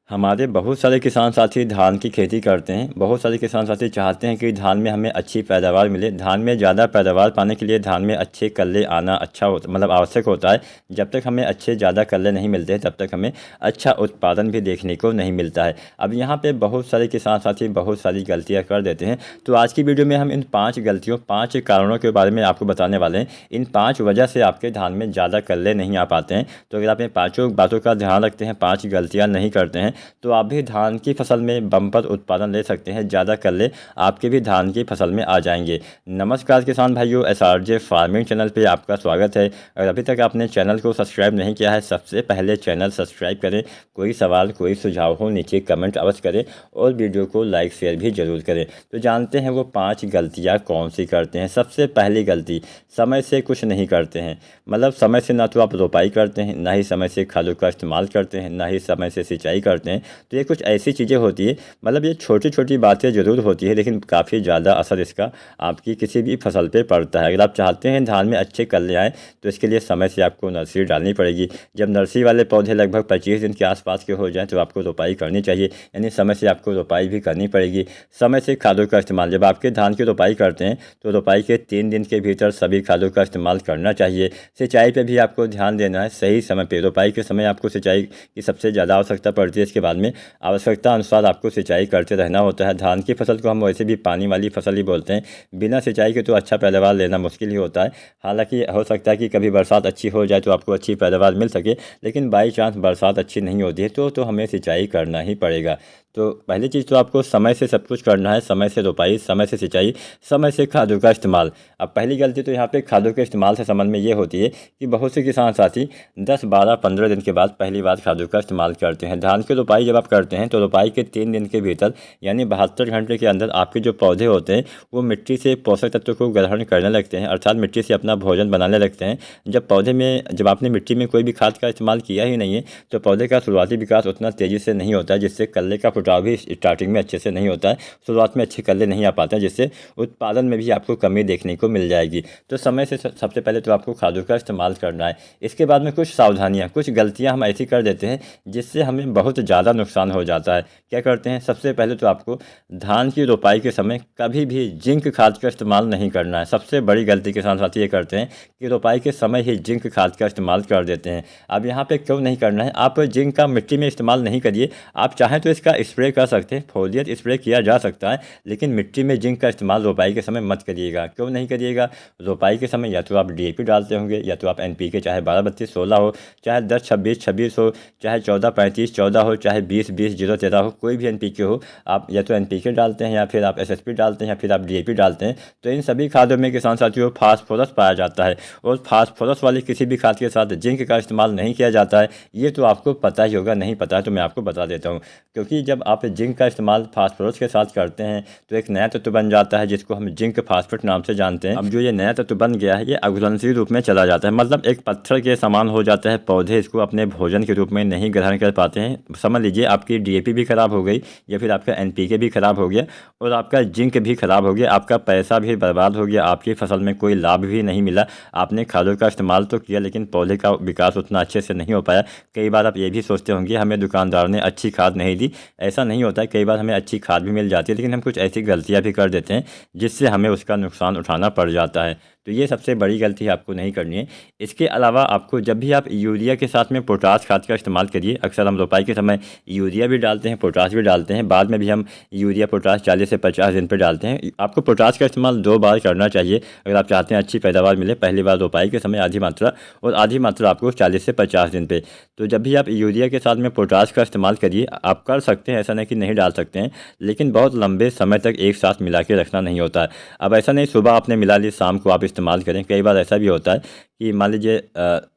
हमारे बहुत सारे किसान साथी धान की खेती करते हैं। बहुत सारे किसान साथी चाहते हैं कि धान में हमें अच्छी पैदावार मिले। धान में ज़्यादा पैदावार पाने के लिए धान में अच्छे कल्ले आना अच्छा होता मतलब आवश्यक होता है। जब तक हमें अच्छे ज़्यादा कल्ले नहीं मिलते तब तक हमें अच्छा उत्पादन भी देखने को नहीं मिलता है। अब यहाँ पे बहुत सारे किसान साथी बहुत सारी गलतियाँ कर देते हैं। तो आज की वीडियो में हम इन 5 गलतियों 5 कारणों के बारे में आपको बताने वाले हैं। इन 5 वजह से आपके धान में ज़्यादा कल्ले नहीं आ पाते हैं। तो अगर आप इन पाँचों बातों का ध्यान रखते हैं, 5 गलतियाँ नहीं करते हैं, तो आप भी धान की फसल में बम्पर उत्पादन ले सकते हैं। ज़्यादा कल्ले आपके भी धान की फसल में आ जाएंगे। नमस्कार किसान भाइयों, SRJ फार्मिंग चैनल पे आपका स्वागत है। अगर अभी तक आपने चैनल को सब्सक्राइब नहीं किया है, सबसे पहले चैनल सब्सक्राइब करें। कोई सवाल कोई सुझाव हो नीचे कमेंट अवश्य करें और वीडियो को लाइक शेयर भी ज़रूर करें। तो जानते हैं वो 5 गलतियाँ कौन सी करते हैं। सबसे पहली गलती, समय से कुछ नहीं करते हैं। मतलब समय से ना तो आप रोपाई करते हैं, ना ही समय से खादों का इस्तेमाल करते हैं, ना ही समय से सिंचाई करते हैं। तो ये कुछ ऐसी चीज़ें होती है, मतलब ये छोटी छोटी बातें ज़रूर होती है, लेकिन काफ़ी ज़्यादा असर इसका आपकी किसी भी फसल पे पड़ता है। अगर आप चाहते हैं धान में अच्छे कल्ले आएँ तो इसके लिए समय से आपको नर्सरी डालनी पड़ेगी। जब नर्सरी वाले पौधे लगभग 25 दिन के आसपास के हो जाएँ तो आपको रोपाई करनी चाहिए, यानी समय से आपको रोपाई भी करनी पड़ेगी। समय से खादों का इस्तेमाल, जब आपके धान की रोपाई करते हैं तो रोपाई के 3 दिन के भीतर सभी खादों का इस्तेमाल करना चाहिए। सिंचाई पे भी आपको ध्यान देना है, सही समय पे। रोपाई के समय आपको सिंचाई की सबसे ज़्यादा आवश्यकता पड़ती है, इसके बाद में आवश्यकता अनुसार आपको सिंचाई करते रहना होता है। धान की फसल को हम वैसे भी पानी वाली फसल ही बोलते हैं। बिना सिंचाई के तो अच्छा पैदावार लेना मुश्किल ही होता है। हालांकि हो सकता है कि कभी बरसात अच्छी हो जाए तो आपको अच्छी पैदावार मिल सके, लेकिन बाई चांस बरसात अच्छी नहीं होती है तो हमें सिंचाई करना ही पड़ेगा। तो पहली चीज़ तो आपको समय से सब कुछ करना है। समय से रोपाई, समय से सिंचाई, समय से खादों का इस्तेमाल। अब पहली गलती तो यहाँ पे खादों के इस्तेमाल से संबंध में ये होती है कि बहुत से किसान साथी 10, 12, 15 दिन के बाद पहली बार खादों का इस्तेमाल करते हैं। धान की रोपाई जब आप करते हैं तो रोपाई के 3 दिन के भीतर यानी 72 घंटे के अंदर आपके जो पौधे होते हैं वो मिट्टी से पोषक तत्वों को ग्रहण करने लगते हैं, अर्थात मिट्टी से अपना भोजन बनाने लगते हैं। जब आपने मिट्टी में कोई भी खाद का इस्तेमाल किया ही नहीं है तो पौधे का शुरुआती विकास उतना तेज़ी से नहीं होता है, जिससे कल्ले का फुटाव भी स्टार्टिंग में अच्छे से नहीं होता है। शुरुआत में अच्छे कल्ले नहीं आ पाते हैं, जिससे उत्पादन में भी आपको कमी देखने को मिल जाएगी। तो समय से सबसे पहले तो आपको खादों का इस्तेमाल करना है। इसके बाद में कुछ सावधानियाँ, कुछ गलतियाँ हम ऐसी कर देते हैं जिससे हमें बहुत ज़्यादा नुकसान हो जाता है। क्या करते हैं, सबसे पहले तो आपको धान की रोपाई के समय कभी भी जिंक खाद का इस्तेमाल नहीं करना है। सबसे बड़ी गलती किसान साथी ये करते हैं कि रोपाई के समय ही जिंक खाद का इस्तेमाल कर देते हैं। अब यहाँ पे क्यों नहीं करना है, आप जिंक का मिट्टी में इस्तेमाल नहीं करिए। आप चाहें तो इसका स्प्रे कर सकते हैं, फोलियर स्प्रे किया जा सकता है, लेकिन मिट्टी में जिंक का इस्तेमाल रोपाई के समय मत करिएगा। क्यों नहीं करिएगा, रोपाई के समय या तो आप DAP डालते होंगे या तो आप NPK, चाहे 12-32-16 हो, चाहे 10-26-26 हो, चाहे 14-35-14 हो, चाहे 20-20-0-13 हो, कोई भी NPK हो, आप या तो NPK डालते हैं या फिर आप SSP डालते हैं या फिर आप DAP डालते हैं। तो इन सभी खादों में किसान साथियों फास्फोरस पाया जाता है और फास्फोरस वाली किसी भी खाद के साथ जिंक का इस्तेमाल नहीं किया जाता है। ये तो आपको पता ही होगा, नहीं पता है तो मैं आपको बता देता हूँ। क्योंकि जब आप जिंक का इस्तेमाल फास्फोरस के साथ करते हैं तो एक नया तत्व बन जाता है जिसको हम जिंक फास्फेट नाम से जानते हैं। अब जो ये नया तत्व बन गया है ये अघुलनशील रूप में चला जाता है, मतलब एक पत्थर के समान हो जाता है। पौधे इसको अपने भोजन के रूप में नहीं ग्रहण कर पाते हैं। समझ लीजिए आपकी DAP भी खराब हो गई या फिर आपका NPK भी खराब हो गया और आपका जिंक भी खराब हो गया, आपका पैसा भी बर्बाद हो गया, आपकी फसल में कोई लाभ भी नहीं मिला। आपने खादों का इस्तेमाल तो किया लेकिन पौधे का विकास उतना अच्छे से नहीं हो पाया। कई बार आप ये भी सोचते होंगे हमें दुकानदार ने अच्छी खाद नहीं दी। ऐसा नहीं होता है, कई बार हमें अच्छी खाद भी मिल जाती है लेकिन हम कुछ ऐसी गलतियाँ भी कर देते हैं जिससे हमें उसका नुकसान उठाना पड़ जाता है। तो ये सबसे बड़ी गलती आपको नहीं करनी है। इसके अलावा आपको जब भी आप यूरिया के साथ में पोटास खाद का इस्तेमाल करिए। अक्सर हम रोपाई के समय यूरिया भी डालते हैं, पोटास भी डालते हैं, बाद में भी हम यूरिया पोटास 40 से 50 दिन पर डालते हैं। आपको पोटास का इस्तेमाल 2 बार करना चाहिए अगर आप चाहते हैं अच्छी पैदावार मिले। पहली बार रोपाई के समय आधी मात्रा और आधी मात्रा आपको 40 से 50 दिन पे। तो जब भी आप यूरिया के साथ में पोटास का इस्तेमाल करिए, आप कर सकते हैं, ऐसा नहीं कि नहीं डाल सकते हैं, लेकिन बहुत लंबे समय तक एक साथ मिला के रखना नहीं होता है। अब ऐसा नहीं सुबह आपने मिला ली शाम को आप इस्तेमाल करें। कई बार ऐसा भी होता है कि मान लीजिए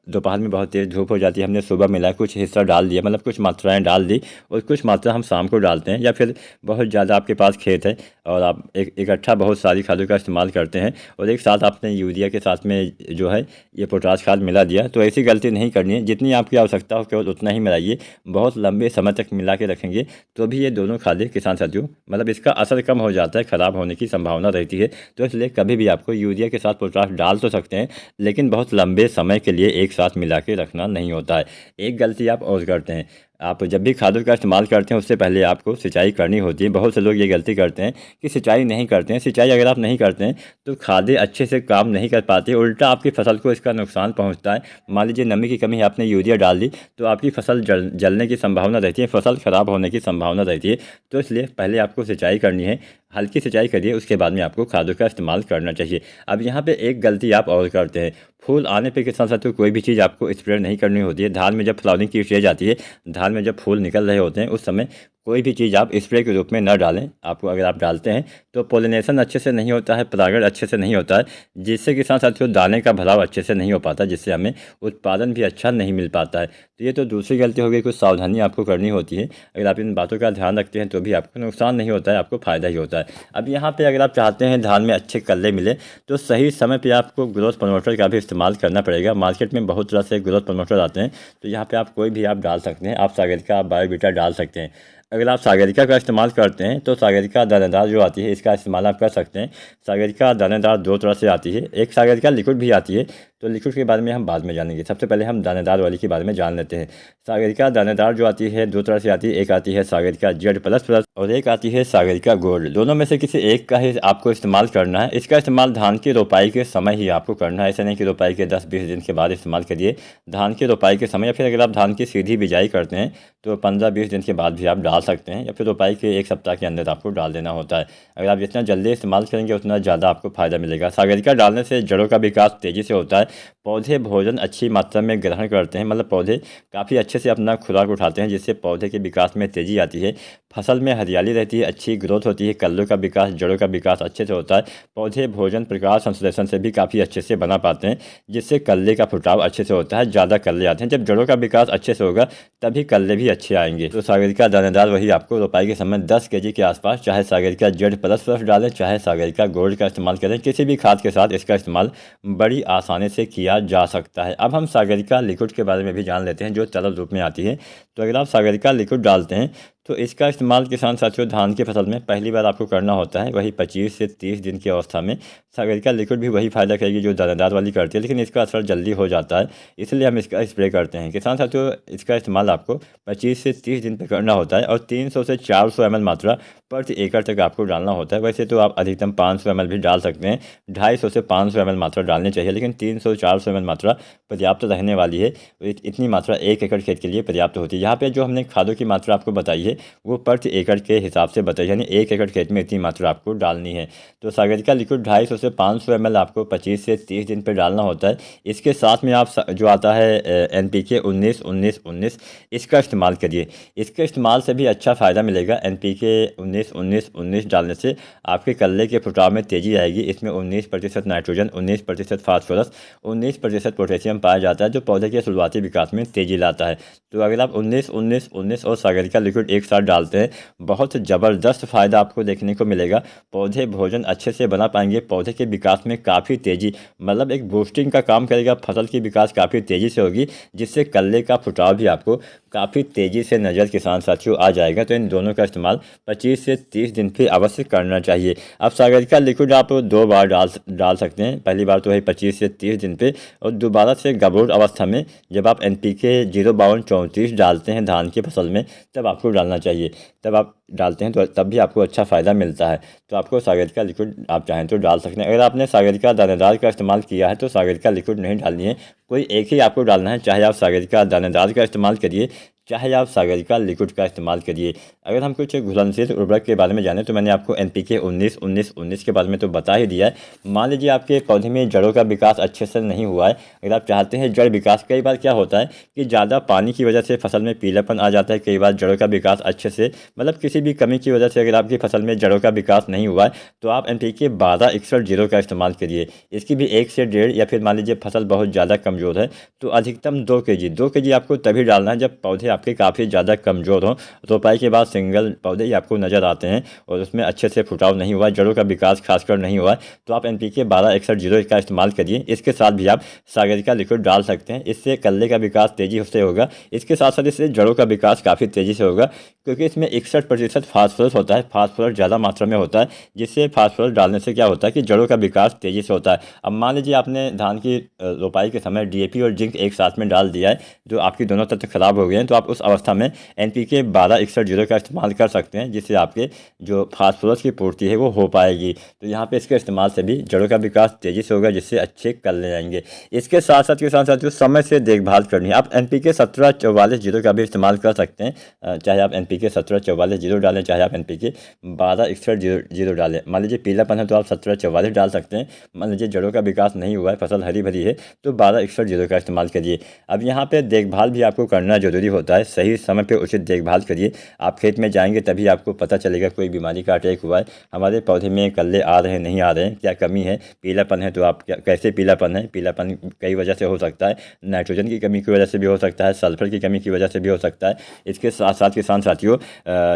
दोपहर में बहुत तेज़ धूप हो जाती है, हमने सुबह मिलाया, कुछ हिस्सा डाल दिया, मतलब कुछ मात्राएं डाल दी और कुछ मात्रा हम शाम को डालते हैं। या फिर बहुत ज़्यादा आपके पास खेत है और आप इकट्ठा बहुत सारी खादों का इस्तेमाल करते हैं और एक साथ आपने यूरिया के साथ में जो है ये पोटास खाद मिला दिया। तो ऐसी गलती नहीं करनी है, जितनी आपकी आवश्यकता हो केवल उतना ही मिलाइए। बहुत लंबे समय तक मिला के रखेंगे तो भी ये दोनों खादें किसान साथियों मतलब इसका असर कम हो जाता है, ख़राब होने की संभावना रहती है। तो इसलिए कभी भी आपको यूरिया के साथ पोटास डाल तो सकते हैं लेकिन बहुत लंबे समय के लिए एक साथ मिला के रखना नहीं होता है। एक गलती आप और करते हैं, आप जब भी खादों का इस्तेमाल करते हैं उससे पहले आपको सिंचाई करनी होती है। बहुत से लोग ये गलती करते हैं कि सिंचाई नहीं करते हैं। सिंचाई अगर आप नहीं करते हैं तो खादें अच्छे से काम नहीं कर पाती, उल्टा आपकी फसल को इसका नुकसान पहुंचता है। मान लीजिए नमी की कमी है, आपने यूरिया डाल दी तो आपकी फसल जलने की संभावना रहती है, फसल खराब होने की संभावना रहती है। तो इसलिए पहले आपको सिंचाई करनी है, हल्की सिंचाई करिए, उसके बाद में आपको खादों का इस्तेमाल करना चाहिए। अब यहाँ पे एक गलती आप और करते हैं, फूल आने पे के साथ साथ कोई भी चीज़ आपको स्प्रे नहीं करनी होती है। धान में जब फ्लावरिंग की स्टेज आती है, धान में जब फूल निकल रहे होते हैं, उस समय कोई भी चीज़ आप स्प्रे के रूप में न डालें। आपको अगर आप डालते हैं तो पोलिनेशन अच्छे से नहीं होता है, परागण अच्छे से नहीं होता है, जिससे कि साथ साथ दाने का भराव अच्छे से नहीं हो पाता, जिससे हमें उत्पादन भी अच्छा नहीं मिल पाता है। तो ये तो दूसरी गलती हो गई, कुछ सावधानी आपको करनी होती है। अगर आप इन बातों का ध्यान रखते हैं तो भी आपको नुकसान नहीं होता है, आपको फ़ायदा ही होता है। अब यहाँ पे अगर आप चाहते हैं धान में अच्छे कल्ले मिले तो सही समय पे आपको ग्रोथ प्रमोटर का भी इस्तेमाल करना पड़ेगा। मार्केट में बहुत तरह से ग्रोथ प्रमोटर आते हैं, तो यहाँ पे आप कोई भी आप डाल सकते हैं। आप सागरिका, आप बायोवीटा डाल सकते हैं। अगर आप सागरिका का इस्तेमाल करते हैं तो सागरिका दानेदार जो आती है, इसका इस्तेमाल आप कर सकते हैं। सागरिका दानेदार दो तरह से आती है, एक सागरिका लिक्विड भी आती है, तो लिक्विड के बारे में हम बाद में जानेंगे। सबसे पहले हम दानेदार वाली के बारे में जान लेते हैं। सागरिका दानेदार जो आती है दो तरह से आती है, एक आती है सागरिका Z++ और एक आती है सागरिका गोल्ड। दोनों में से किसी एक का ही आपको इस्तेमाल करना है। इसका इस्तेमाल धान की रोपाई के समय ही आपको करना है, ऐसा नहीं कि रोपाई के 10-20 दिन के बाद इस्तेमाल करिए। धान की रोपाई के समय, या फिर अगर आप धान की सीधी बिजाई करते हैं तो 15-20 दिन के बाद भी आप डाल सकते हैं, या फिर रोपाई के 1 सप्ताह के अंदर आपको डाल देना होता है। अगर आप जितना जल्दी इस्तेमाल करेंगे उतना ज़्यादा आपको फ़ायदा मिलेगा। सागरिका डालने से जड़ों का विकास तेज़ी से होता है, पौधे भोजन अच्छी मात्रा में ग्रहण करते हैं, मतलब पौधे काफ़ी अच्छे से अपना खुराक उठाते हैं, जिससे पौधे के विकास में तेज़ी आती है, फसल में हरियाली रहती है, अच्छी ग्रोथ होती है, कल्लों का विकास, जड़ों का विकास अच्छे से होता है। पौधे भोजन प्रकाश संश्लेषण से भी काफ़ी अच्छे से बना पाते हैं, जिससे कल्ले का फुटाव अच्छे से होता है, ज़्यादा कल्ले आते हैं। जब जड़ों का विकास अच्छे से होगा तभी कल्ले भी अच्छे आएंगे। तो सागरिका दानेदार वही आपको रोपाई के समय 10 kg के आसपास, चाहे सागरिका Z++ डालें, चाहे सागरिका गोल्ड का इस्तेमाल करें, किसी भी खाद के साथ इसका इस्तेमाल बड़ी आसानी से किया जा सकता है। अब हम सागरिका लिक्विड के बारे में भी जान लेते हैं, जो तरल रूप में आती है। तो अगर आप सागरिका लिक्विड डालते हैं तो इसका इस्तेमाल किसान साथियों धान की फसल में पहली बार आपको करना होता है, वही 25 से 30 दिन की अवस्था में। सागरिका लिक्विड भी वही फ़ायदा करेगी जो दानेदार वाली करती है, लेकिन इसका असर जल्दी हो जाता है, इसलिए हम इसका स्प्रे करते हैं। किसान साथियों इसका इस्तेमाल आपको 25 से 30 दिन पर करना होता है, और 300 से 400 ml मात्रा प्रति एकड़ तक आपको डालना होता है। वैसे तो आप अधिकतम 500 ml भी डाल सकते हैं, 250 से 500 ml मात्रा डालनी चाहिए, लेकिन 300-400 ml मात्रा पर्याप्त रहने वाली है। इतनी मात्रा 1 एकड़ खेत के लिए पर्याप्त होती है। यहाँ पे जो हमने खादों की मात्रा आपको बताई है वो प्रति एकड़ के हिसाब से बताइए, यानी 1 एकड़ खेत में इतनी मात्रा आपको डालनी है। तो सागरिका लिक्विड 250 से 500 ml आपको 25 से 30 दिन पे डालना होता है। इसके साथ में आप जो आता है NPK 19-19-19, इसका इस्तेमाल करिए। इसके इस्तेमाल से भी अच्छा फ़ायदा मिलेगा। NPK 19-19-19 डालने से आपके कल्ले के फुटाव में तेज़ी आएगी। इसमें 19% नाइट्रोजन, 19% फास्फोरस, 19% पोटेशियम पाया जाता है, जो पौधे के शुरुआती विकास में तेज़ी लाता है। तो अगर आप 19-19-19 और सागरिका लिक्विड एक साथ डालते हैं, बहुत ज़बरदस्त फ़ायदा आपको देखने को मिलेगा। पौधे भोजन अच्छे से बना पाएंगे, पौधे के विकास में काफ़ी तेज़ी, मतलब एक बूस्टिंग का काम करेगा, फसल की विकास काफ़ी तेज़ी से होगी, जिससे कल्ले का फुटाव भी आपको काफ़ी तेज़ी से नज़र किसान साथियों आ जाएगा। तो इन दोनों का इस्तेमाल 25 से 30 दिन पे अवश्य करना चाहिए। अब सागरिका लिक्विड आप 2 बार डाल सकते हैं। पहली बार तो है 25 से 30 दिन पे, और दोबारा से गबरूट अवस्था में जब आप NPK 052-34 डालते हैं धान की फसल में, तब आपको डालना चाहिए। तब आप डालते हैं तो तब भी आपको अच्छा फ़ायदा मिलता है। तो आपको सागरिका लिक्विड आप चाहें तो डाल सकते हैं। अगर आपने सागरिका दानेदार का इस्तेमाल किया है तो सागरिका लिक्विड नहीं डालनी है, कोई एक ही आपको डालना है। चाहे आप सागरिका दानेदार का इस्तेमाल करिए, चाहे आप सागरिका लिक्विड का इस्तेमाल करिए। अगर हम कुछ घुलनशील उर्वरक के बारे में जानें तो मैंने आपको NPK 19-19-19 के बारे में तो बता ही दिया है। मान लीजिए आपके पौधे में जड़ों का विकास अच्छे से नहीं हुआ है, अगर आप चाहते हैं जड़ विकास, कई बार क्या होता है कि ज़्यादा पानी की वजह से फसल में पीलापन आ जाता है, कई बार जड़ों का विकास अच्छे से, मतलब किसी भी कमी की वजह से अगर आपकी फसल में जड़ों का विकास नहीं हुआ है, तो आप NPK 12-61-0 का इस्तेमाल करिए। इसकी भी 1 से 1.5, या फिर मान लीजिए फसल बहुत ज़्यादा कमज़ोर है तो अधिकतम 2 kg आपको तभी डालना है जब पौधे आपके काफ़ी ज़्यादा कमज़ोर हों। रोपाई के बाद सिंगल पौधे ही आपको नज़र आते हैं और उसमें अच्छे से फुटाव नहीं हुआ, जड़ों का विकास खासकर नहीं हुआ, तो आप NPK 12-61-0 का इस्तेमाल करिए। इसके साथ भी आप सागरिका लिक्विड डाल सकते हैं, इससे कल्ले का विकास तेज़ी से होगा। इसके साथ साथ इससे जड़ों का विकास काफ़ी तेज़ी से होगा, क्योंकि इसमें 61% फास्फोरस होता है, फास्फोरस ज़्यादा मात्रा में होता है, जिससे फास्फोरस डालने से क्या होता है कि जड़ों का विकास तेज़ी से होता है। अब मान लीजिए आपने धान की रोपाई के समय DAP और जिंक एक साथ में डाल दिया है, जो आपकी दोनों तत्व खराब हो गए हैं, तो आप आप उस अवस्था में NPK 1261 का इस्तेमाल कर सकते हैं, जिससे आपके जो फास्फोरस की पूर्ति है वो हो पाएगी। तो यहाँ पे इसके इस्तेमाल से भी जड़ों का विकास तेज़ी से होगा, जिससे अच्छे कल्ले आएंगे। इसके साथ साथ साथियों समय से देखभाल करनी है। आप NPK 1744 का भी इस्तेमाल कर सकते हैं, चाहे आप NPK 1744 डालें, चाहे आप NPK 1261 डालें। मान लीजिए पीलापन है तो आप 1744 डाल सकते हैं। मान लीजिए जड़ों का विकास नहीं हुआ है, फसल हरी भरी है, तो 1261 का इस्तेमाल करिए। अब यहाँ पे देखभाल भी आपको करना जरूरी होता है, सही समय पे उचित देखभाल करिए। आप खेत में जाएंगे तभी आपको पता चलेगा कोई बीमारी का अटैक हुआ है, हमारे पौधे में कल्ले आ रहे हैं नहीं आ रहे हैं, क्या कमी है, पीलापन है तो आप कैसे पीलापन है। पीलापन कई वजह से हो सकता है, नाइट्रोजन की कमी की वजह से भी हो सकता है, सल्फर की कमी की वजह से भी हो सकता है। इसके साथ साथ किसान साथियों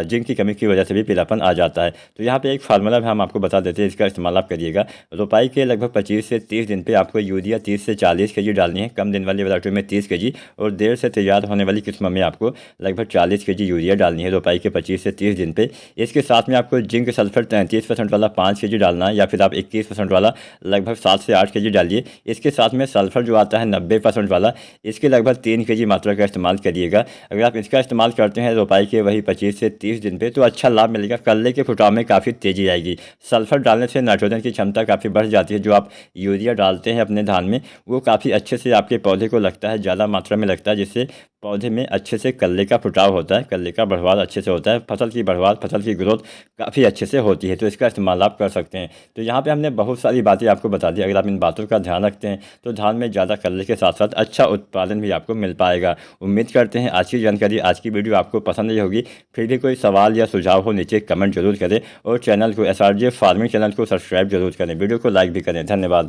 जिंक की कमी की वजह से भी पीलापन आ जाता है। तो यहाँ पे एक फार्मूला भी हम आपको बता देते हैं, इसका इस्तेमाल आप करिएगा। रोपाई के लगभग 25 से 30 दिन पे आपको यूरिया 30 से 40 kg डालनी है। कम दिन वाली वैरायटी में 30 kg और देर से तैयार होने वाली किस्म में आपको लगभग 40 kg यूरिया डालनी है रोपाई के 25 से 30 दिन पे। इसके साथ में आपको जिंक सल्फर 33% वाला 5 kg डालना है, या फिर आप 21% वाला लगभग 7 से 8 kg डालिए। इसके साथ में सल्फर जो आता है 90% वाला, इसके लगभग 3 kg मात्रा का इस्तेमाल करिएगा। अगर आप इसका इस्तेमाल करते हैं रोपाई के वही 25 से 30 दिन पे, तो अच्छा लाभ मिलेगा, कल्ले के फुटाव में काफ़ी तेज़ी आएगी। सल्फर डालने से नाइट्रोजन की क्षमता काफ़ी बढ़ जाती है। जो आप यूरिया डालते हैं अपने धान में, वो काफ़ी अच्छे से आपके पौधे को लगता है, ज़्यादा मात्रा में लगता है, जिससे पौधे में अच्छे से कल्ले का फुटाव होता है, कल्ले का बढ़वार अच्छे से होता है, फसल की बढ़वार, फसल की ग्रोथ काफ़ी अच्छे से होती है। तो इसका इस्तेमाल आप कर सकते हैं। तो यहाँ पे हमने बहुत सारी बातें आपको बता दी। अगर आप इन बातों का ध्यान रखते हैं तो धान में ज़्यादा कल्ले के साथ साथ अच्छा उत्पादन भी आपको मिल पाएगा। उम्मीद करते हैं आज की जानकारी, आज की वीडियो आपको पसंद आई होगी। फिर भी कोई सवाल या सुझाव हो नीचे कमेंट जरूर करें, और चैनल को SRJ फार्मिंग चैनल को सब्सक्राइब जरूर करें, वीडियो को लाइक भी करें। धन्यवाद।